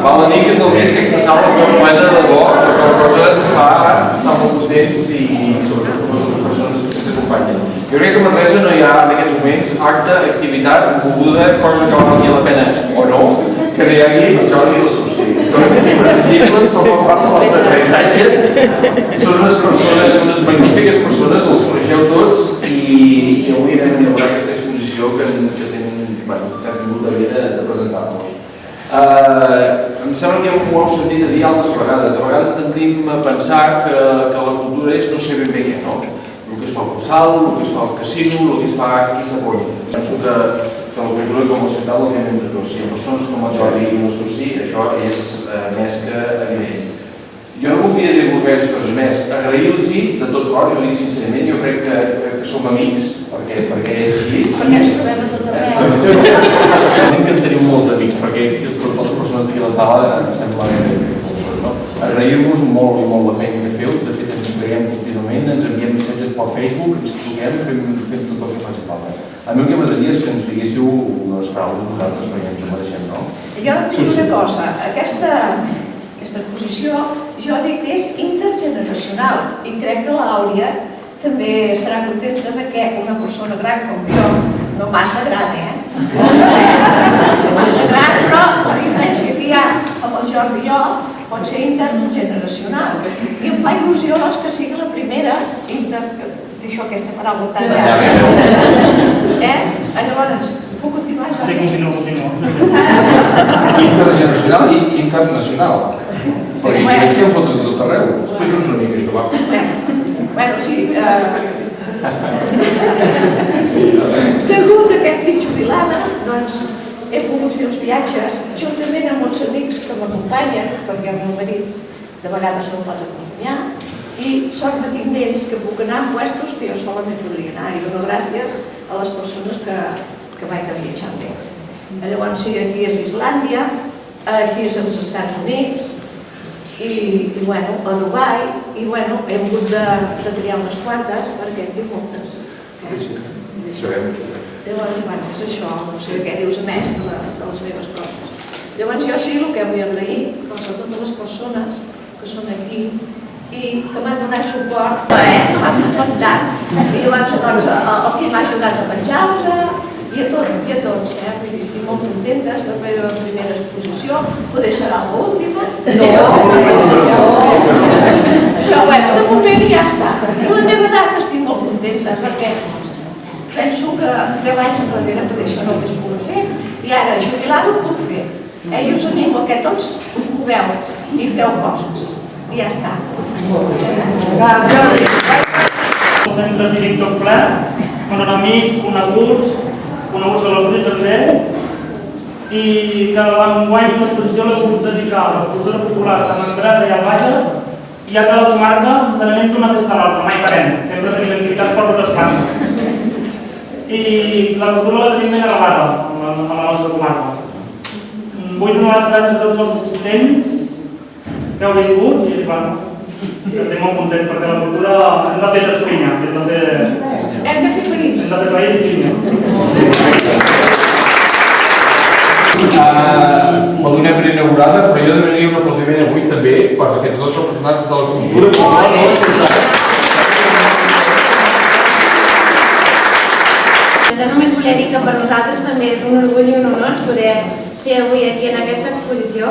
Val a dir que és dels dies que aquesta sala es veu plena de debò, que la cosa ens fa estar molt contents i sobretot per les persones que ens acompanyen. Jo crec que a Manresa no hi ha en aquests moments acte, activitat, moguda, cosa que valgui la pena o no, que no hi hagi el Jordi i la Susi. Són imprescindibles, formen part del nostre paisatge, són unes persones, unes magnífiques persones, els coneixeu tots i avui anem a inaugurar aquesta exposició que tingut la vida de presentar-nos. Em sembla que ho heu sentit a dir altres vegades. A vegades tendim a pensar que la cultura és no sé ben bé què, no? El que es fa al Cursal, el que es fa al casino, el que es fa aquí a Sapoll. Penso que la cultura com a ciutat la fem entre tots. Si persones com el Jordi i la Susi, això és més que evident. Jo no voldria dir-vos gaires coses més. Agrair-los de tot cor, jo dic sincerament, jo crec que som amics, perquè és així. Perquè ens trobem a tot arreu. Que en tenim molts amics, perquè totes les persones d'aquí a la sala em sembla que agrair-vos molt i molt la feina que feu. De fet, ens veiem contínuament, ens enviem missatges pel Facebook, ens truquem, fem tot el que faci falta. A mi el que m'agradaria és que ens diguéssiu unes paraules de vosaltres, perquè ens ho mereixem, no? Jo et dic una cosa, aquesta exposició jo dic que és intergeneracional i crec que l'Àurea també estarà contenta que una persona gran com jo, no massa gran, no massa gran, però la diferència que hi ha amb el Jordi i jo pot ser intergeneracional. I em fa il·lusió que sigui la primera aquesta paraula tan llarga. Llavors, puc continuar, Jordi? Sí, continua. Intergeneracional i internacional. Perquè crec que hi ha fotos de tot arreu. Explica'ns una mica, això, va. Bueno, sí. Degut a aquesta jubilada, doncs, he pogut fer uns viatges, juntament amb uns amics que m'acompanyen, perquè el meu marit de vegades no em pot acompanyar, i sort de tinc d'ells que puc anar en puestos que jo solament podria anar, i dono gràcies a les persones que vaig viatjar amb ells. Llavors, sí, aquí és Islàndia, aquí és als Estats Units, i a Dubai, i hem hagut de triar unes quantes perquè en tinc moltes. Llavors, és això, no sé què dius a més de les meves coses. Llavors, jo sí el que vull agrair a totes les persones que són aquí i que m'han donat suport, m'ha encantat. I llavors, el que m'ha ajudat a menjar-vos, i a tots, estic molt contenta, és la meva primera exposició, poder serà l'última. Però de moment ja està. I la meva edat estic molt contenta, perquè penso que 10 anys enrere per això no ho hagués pogut fer, i ara jubilada ho puc fer. I us animo que tots us moveu i feu coses. I ja està. El centre cívic tot ple, amb amics, coneguts de la Brut també, i que l'enguany l'exposició l'he volgut dedicar a la cultura popular de Manresa i al Bages, ja que la comarca entenent una festa a l'altra, mai parem, sempre tenim activitats per totes parts. I la cultura la tenim ben elevada a la nostra comarca. Vull donar les gràcies a tots els assistents que heu vingut i estem molt contents perquè la cultura hem de fer tres pinya, hem de fer país. país i pinya. La donem per inaugurada, però jo demanaria un aplaudiment avui també per aquests dos representants de la cultura. Jo només volia dir que per nosaltres també és un orgull i un honor poder ser avui aquí en aquesta exposició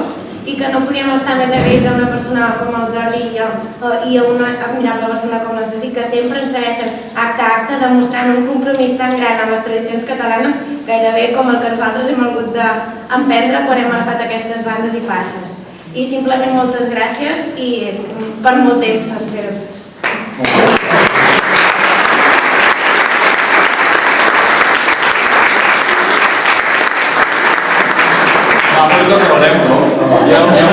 i que no podíem estar més agraïts a una persona com el Jordi i a una admirable persona com la Susi, que sempre ens segueixen acte a acte demostrant un compromís tan gran amb les tradicions catalanes, gairebé com el que nosaltres hem hagut d'emprendre quan hem agafat aquestes bandes i faixes. I simplement moltes gràcies i per molt temps, espero. Ja ho farem, no? Ja ho farem.